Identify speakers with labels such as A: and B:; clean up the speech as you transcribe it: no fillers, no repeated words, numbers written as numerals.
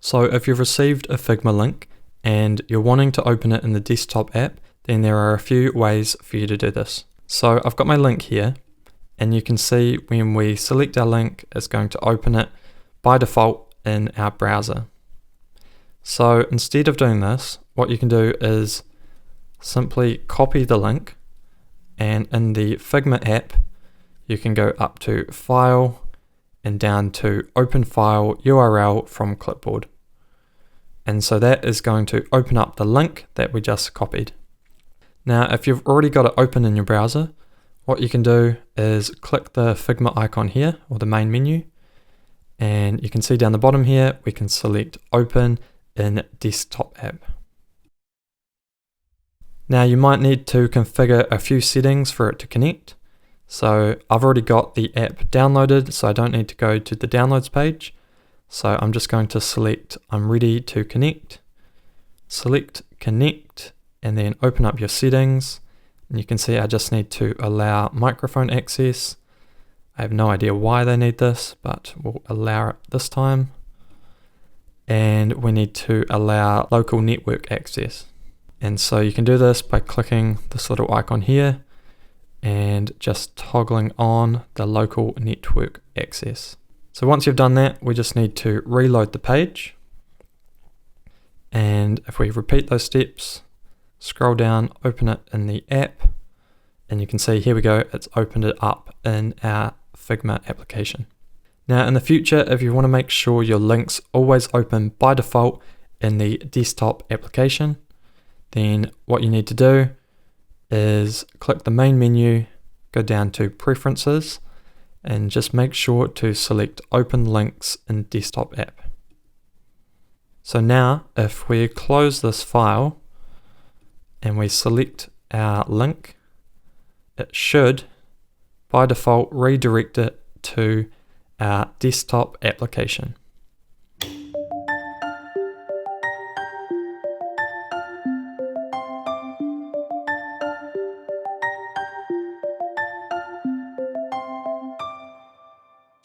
A: So if you've received a Figma link and you're wanting to open it in the desktop app, then there are a few ways for you to do this. So I've got my link here, and you can see when we select our link, it's going to open it by default in our browser. So instead of doing this, what you can do is simply copy the link, and in the Figma app, you can go up to File and down to Open File URL from Clipboard. And so that is going to open up the link that we just copied. Now, if you've already got it open in your browser, what you can do is click the Figma icon here, or the main menu, and you can see down the bottom here, we can select Open in Desktop app. Now you might need to configure a few settings for it to connect. So I've already got the app downloaded, so I don't need to go to the downloads page. So I'm just going to select I'm ready to connect, select connect, and then open up your settings. And you can see I just need to allow microphone access. I have no idea why they need this, but we'll allow it this time. And we need to allow local network access. And so you can do this by clicking this little icon here and just toggling on the local network access. So once you've done that, we just need to reload the page. And if we repeat those steps, scroll down, open it in the app, and you can see here we go, it's opened it up in our Figma application. Now in the future, if you want to make sure your links always open by default in the desktop application, then what you need to do is click the main menu, go down to Preferences, and just make sure to select Open Links in Desktop app. So now, if we close this file and we select our link, it should, by default, redirect it to our desktop application.